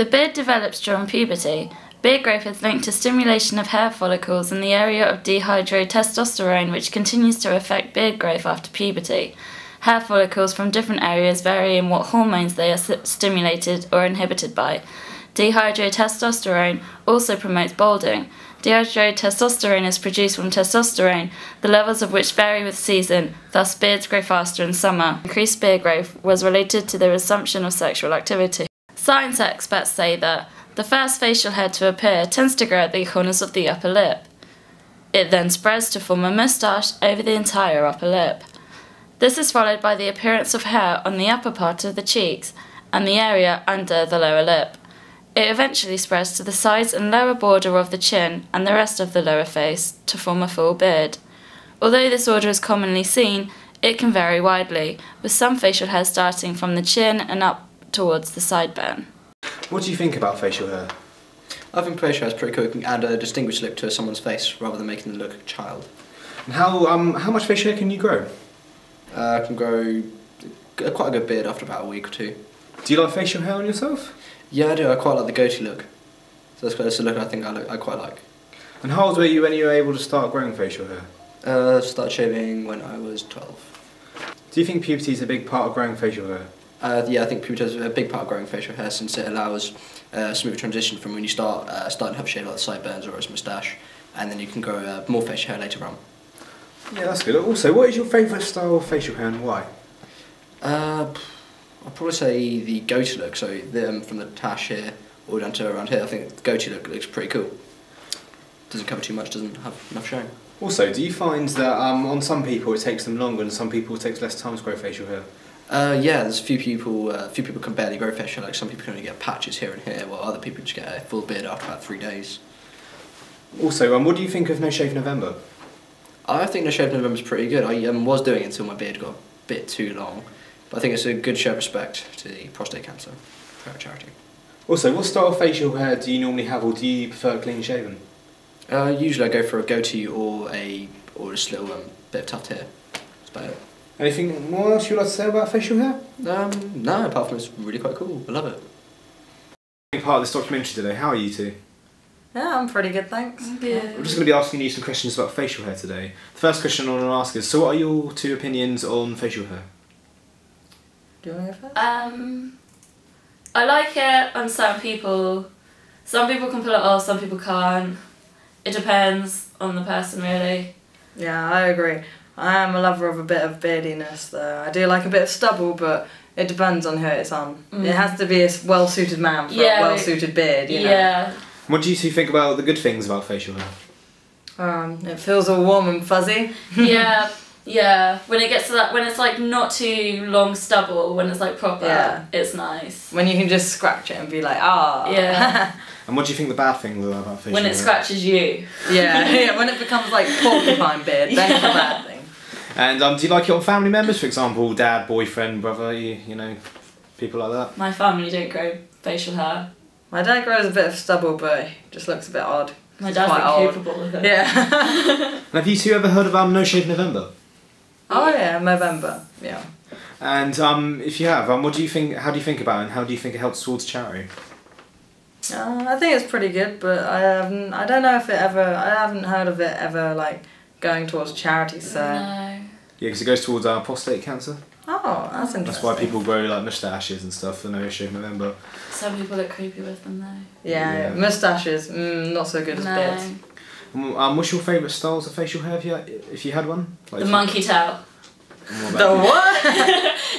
The beard develops during puberty. Beard growth is linked to stimulation of hair follicles in the area of dihydrotestosterone, which continues to affect beard growth after puberty. Hair follicles from different areas vary in what hormones they are stimulated or inhibited by. Dihydrotestosterone also promotes balding. Dihydrotestosterone is produced from testosterone, the levels of which vary with season, thus beards grow faster in summer. Increased beard growth was related to the resumption of sexual activity. Science experts say that the first facial hair to appear tends to grow at the corners of the upper lip. It then spreads to form a moustache over the entire upper lip. This is followed by the appearance of hair on the upper part of the cheeks and the area under the lower lip. It eventually spreads to the sides and lower border of the chin and the rest of the lower face to form a full beard. Although this order is commonly seen, it can vary widely, with some facial hair starting from the chin and up towards the sideburn. What do you think about facial hair? I think facial hair is pretty cool. It can add a distinguished look to someone's face rather than making them look like a child. And how much facial hair can you grow? I can grow quite a good beard after about a week or two. Do you like facial hair on yourself? Yeah, I do. I quite like the goatee look. So that's a look I think I quite like. And how old were you when you were able to start growing facial hair? Started shaving when I was 12. Do you think puberty is a big part of growing facial hair? Yeah, I think puberty is a big part of growing facial hair since it allows a smooth transition from when you starting to have a shave like the sideburns or a moustache, and then you can grow more facial hair later on. Yeah, that's good. Also, what is your favourite style of facial hair and why? I'd probably say the goatee look, so from the tash here all down to around here. I think the goatee look looks pretty cool. Doesn't cover too much, doesn't have enough showing. Also, do you find that on some people it takes them longer and some people it takes less time to grow facial hair? Yeah, there's a few people can barely grow facial hair. Like some people can only get patches here and here, while other people just get a full beard after about 3 days. Also, what do you think of No Shave November? I think No Shave November is pretty good. I was doing it until my beard got a bit too long. But I think it's a good show of respect to the prostate cancer charity. Also, what style of facial hair do you normally have, or do you prefer clean shaven? Usually I go for a goatee or just a little bit of tuft hair. That's about it. Anything more else you'd like to say about facial hair? No, apart from it's really quite cool. I love it. Part of this documentary today, how are you two? Yeah, I'm pretty good, thanks. Yeah. We're just going to be asking you some questions about facial hair today. The first question I want to ask is, so what are your two opinions on facial hair? Do you want to go first? I like it on some people. Some people can pull it off, some people can't. It depends on the person, really. Yeah, I agree. I am a lover of a bit of beardiness, though. I do like a bit of stubble, but it depends on who it's on. It has to be a well-suited man for a well-suited beard, you know? Yeah. What do you two think about the good things about facial hair? It feels all warm and fuzzy. Yeah. Yeah, when it gets to that, when it's like not too long stubble, when it's like proper, it's nice. When you can just scratch it and be like, ah. Yeah. And what do you think the bad things are about facial hair? When it scratches you. Yeah, when it becomes like porcupine beard, then it's a bad thing. And do you like it on family members, for example, dad, boyfriend, brother, you know, people like that? My family don't grow facial hair. My dad grows a bit of stubble, but it just looks a bit odd. My dad's incapable of it. Yeah. And have you two ever heard of No Shave November? Oh yeah, Movember. Yeah. And if you have, what do you think? How do you think about it? And how do you think it helps towards charity? I think it's pretty good, but I don't know if I haven't heard of it ever like going towards charity. So. No. Yeah, because it goes towards prostate cancer. Oh, that's interesting. That's why people grow like moustaches and stuff for No Shave November. Some people look creepy with them though. Yeah. Moustaches, not so good as beards. What's your favourite styles of facial hair if you had one? Like the monkey tail. The what?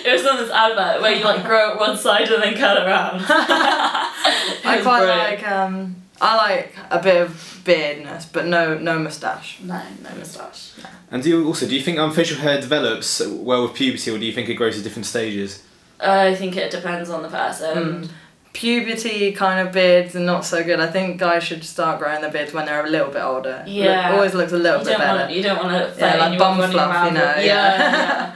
It was on this advert where you like grow at one side and then curl around. I quite like I like a bit of beardness, but no moustache. No moustache. No. And do you think facial hair develops well with puberty, or do you think it grows at different stages? I think it depends on the person. Puberty kind of beards are not so good. I think guys should start growing their beards when they're a little bit older. Yeah. Always looks a little bit better. You don't want to like bum fluff, you know. Yeah.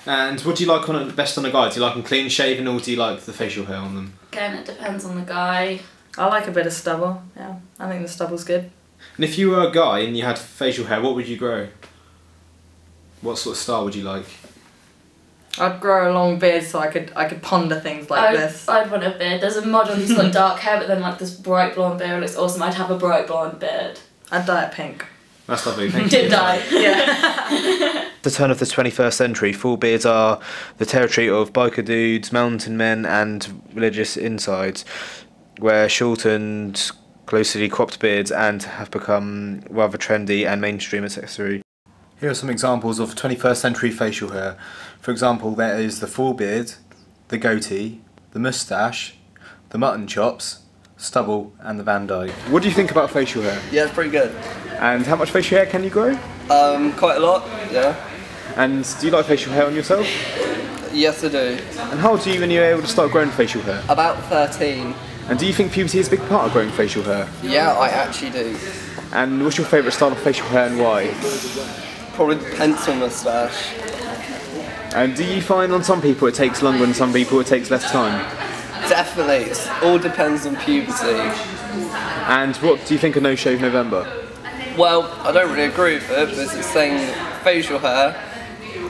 And what do you like best on a guy? Do you like them clean shaven, or do you like the facial hair on them? Again, it depends on the guy. I like a bit of stubble. Yeah, I think the stubble's good. And if you were a guy and you had facial hair, what would you grow? What sort of style would you like? I'd grow a long beard so I could ponder things like this. I'd want a beard. There's a mod on who's got dark hair, but then like this bright blonde beard looks awesome. I'd have a bright blonde beard. I'd dye it pink. That's lovely, thank you. Did dye. Yeah. The turn of the 21st century, full beards are the territory of biker dudes, mountain men and religious insides, where shortened, closely cropped beards and have become rather trendy and mainstream accessory. Here are some examples of 21st century facial hair. For example, there is the full beard, the goatee, the moustache, the mutton chops, stubble and the Van Dyke. What do you think about facial hair? Yeah, it's pretty good. And how much facial hair can you grow? Quite a lot, yeah. And do you like facial hair on yourself? Yes, I do. And how old are you when you were able to start growing facial hair? About 13. And do you think puberty is a big part of growing facial hair? Yeah, I actually do. And what's your favourite style of facial hair and why? Probably the pencil moustache. And do you find on some people it takes longer and some people it takes less time? Definitely, it all depends on puberty. And what do you think of No Shave November? Well, I don't really agree with it because it's saying facial hair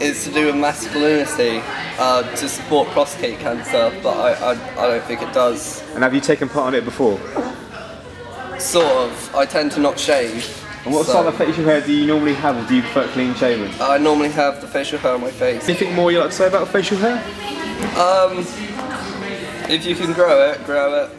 is to do with masculinity, to support prostate cancer, but I don't think it does. And have you taken part in it before? Sort of. I tend to not shave. And what style of facial hair do you normally have, or do you prefer clean shaven? I normally have the facial hair on my face. Anything more you'd like to say about facial hair? If you can grow it, grow it.